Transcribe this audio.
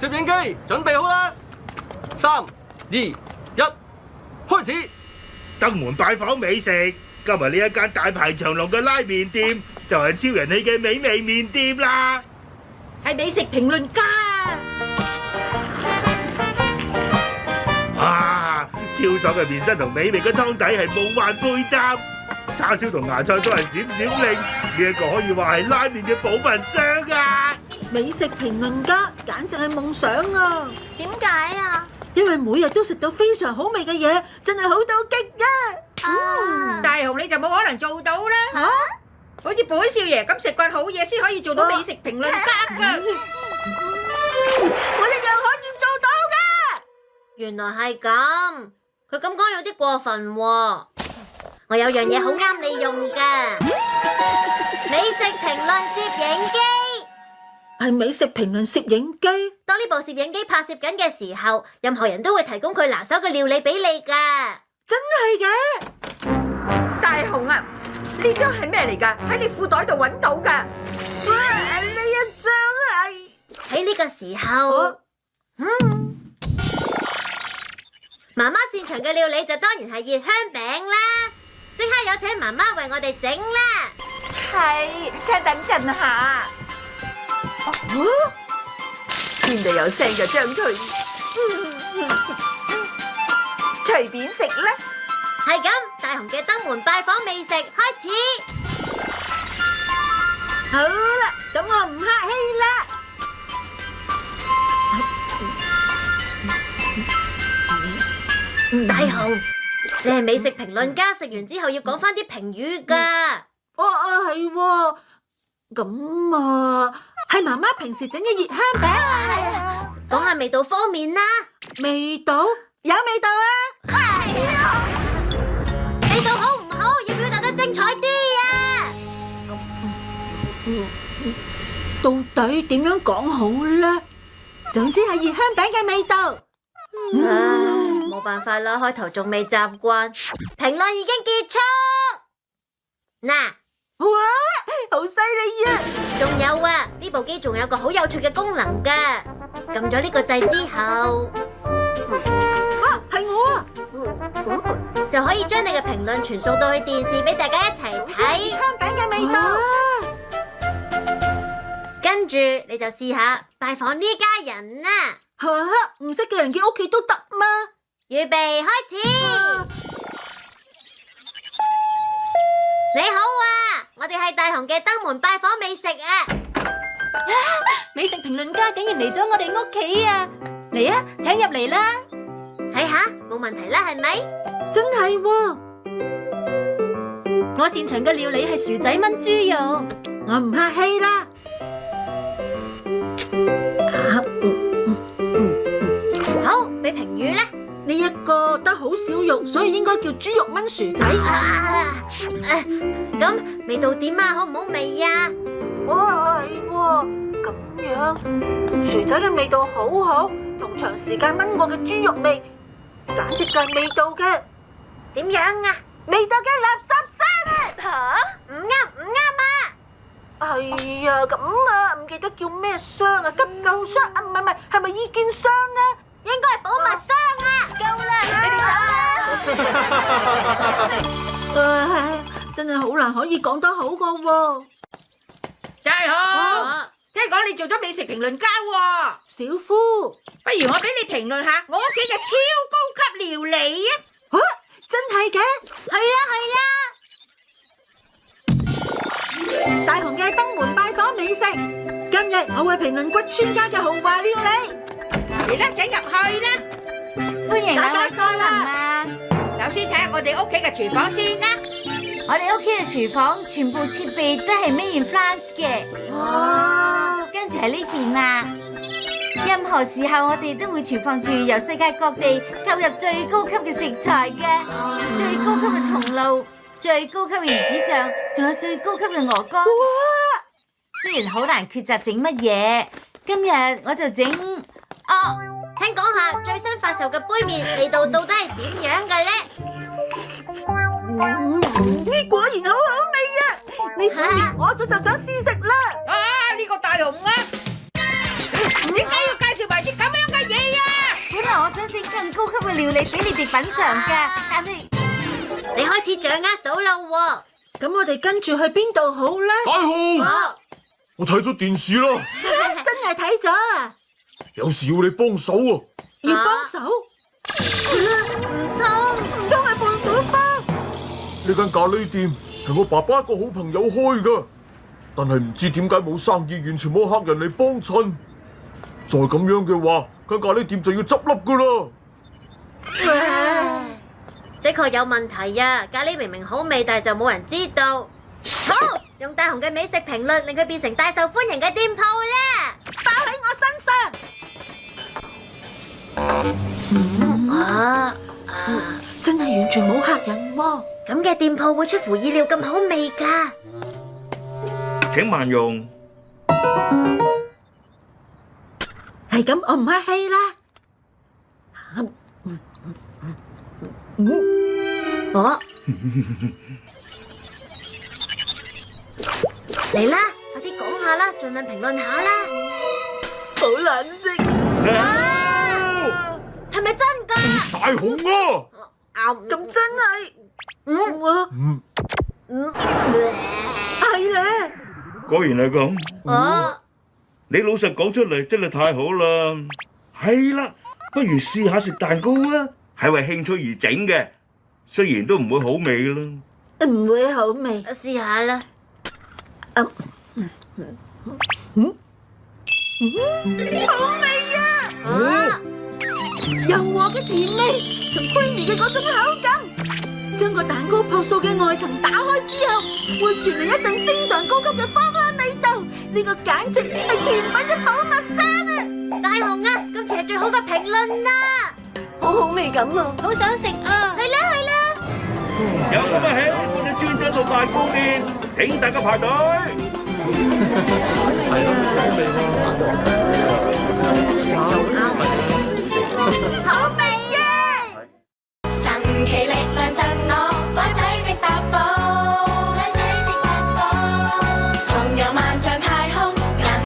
攝影機準備好啦！3、2、1，開始！登門拜訪美食，今日呢一間大排長龍嘅拉麵店就係超人氣嘅美味麵店啦！係美食評論家。哇！超爽嘅麵身同美味嘅湯底係無幻配搭，叉燒同芽菜都係閃閃令，呢一個可以話係拉麵嘅保民箱啊！美食評論家簡直係夢想啊！點解啊？因為每日都食到非常好味嘅嘢，真係好到極啊！大雄你就冇可能做到啦。好似本少爺咁食慣好嘢先可以做到美食評論家噶。我一樣可以做到噶。原來係咁，佢咁講有啲過分喎。我有樣嘢好啱你用噶，美食評論攝影機。係美食評論攝影機。當呢部攝影機拍攝緊嘅時候，任何人都會提供佢拿手嘅料理俾你噶。真係嘅。大雄啊，呢張係咩嚟噶？喺你褲袋度揾到噶。呢一張係喺呢個時候，媽媽擅長嘅料理就當然係熱香餅啦。即刻有請媽媽為我哋整啦。係，聽等陣下。邊度有聲就將佢隨便食啦。係咁，大雄嘅登門拜訪美食開始。好啦，咁我唔客氣啦。大雄，你係美食評論家，食完之後要講翻啲評語噶。係喎。咁啊，係媽媽平時整嘅熱香餅。講下味道方面啦。味道有味道啊！味道好唔好？要表達得精彩啲啊！到底點樣講好呢？總之係熱香餅嘅味道。冇辦法啦，開頭仲未習慣。評論已經結束。嗱，哇，好犀利啊！仲有啊，呢部機仲有個好有趣嘅功能噶。撳咗呢個掣之後，係我啊！就可以將你嘅評論傳送到去電視俾大家一齊睇。香餅嘅味道。跟住你就試下拜訪呢家人啦。唔識嘅人嘅屋企都得嗎？預備開始。你好啊，我哋係大雄嘅登門拜訪美食啊！美食評論家竟然嚟咗我哋屋企啊！嚟啊，請入嚟啦！睇下，冇問題啦，係咪？真係喎！我擅長嘅料理係薯仔炆豬肉。我唔客氣啦。好，俾評語啦。呢一個得好少肉，所以應該叫豬肉炆薯仔。咁味道點啊？好唔好味啊？係喎，咁樣薯仔嘅味道好好，同長時間炆過嘅豬肉味，簡直就係味道嘅。點樣啊？味道嘅垃圾箱啊！唔啱啊！係啊，咁啊，唔記得叫咩箱啊？急救箱啊？唔係，係咪意見箱呢？應該係寶物箱啊！夠啦，真係好難可以講得好個喎。大雄，聽講你做咗美食評論家喎。小夫，不如我俾你評論下我屋企嘅超高級料理啊！真係嘅？係啦，大雄嘅登門拜訪美食，今日我會評論骨川家嘅豪華料理。嚟啦，請入去啦！歡迎兩位光臨啊！首先睇下我哋屋企嘅廚房先啦。我哋屋企嘅廚房全部設備都係 made in France 嘅。跟住喺呢邊啊！任何時候我哋都會存放住由世界各地購入最高級嘅食材嘅，最高級嘅松露，最高級嘅魚子醬，仲有最高級嘅鵝肝。雖然好難抉擇整乜嘢，今日我就整請講下最新發售嘅杯麵味道到底係點樣嘅咧？呢果然好好味啊！呢款麵我早就想試食啦。呢個大雄啊，點解要介紹埋啲咁高級嘅料理俾你哋品嘗㗎，但係你開始掌握到啦喎。咁我哋跟住去邊度好咧？大雄，哦，我睇咗電視啦，真係睇咗啊！有事要你幫手啊！要幫手，唔通係胖小花。呢間咖喱店係我爸爸一個好朋友開噶，但係唔知點解冇生意，完全冇客人嚟幫襯。再咁樣嘅話，間咖喱店就要執笠噶啦。的確有問題啊！咖喱明明好味，但係就冇人知道。好，用大雄嘅美食評論令佢變成大受歡迎嘅店鋪啦！包喺我身上。啊，真係完全冇客人喎。咁嘅店鋪會出乎意料咁好味㗎。請慢用。係咁，我唔客氣啦。哦，嚟啦，快啲講下啦，盡量評論下啦。好難食，啊，係咪真㗎？大雄啊！咁真係，嗯哇，嗯，係咧。果然係咁。哦，你老實講出嚟真係太好啦。係啦，不如試下食蛋糕啊，係為興趣而整嘅，雖然都唔會好味啦。唔會好味。我試下啦。好味啊！啊，柔和嘅甜味同 creamy 嘅嗰種口感，將個蛋糕樸素嘅外層打開之後，會傳嚟一陣非常高級嘅芳香味道。呢個簡直係甜品嘅寶物山啊！大雄啊，今次係最好嘅評論啦！好好味咁啊！好想食啊！係啦係啦。有咁嘅喜，我哋專車到蛋糕店，請大家排隊。好味啊！神奇力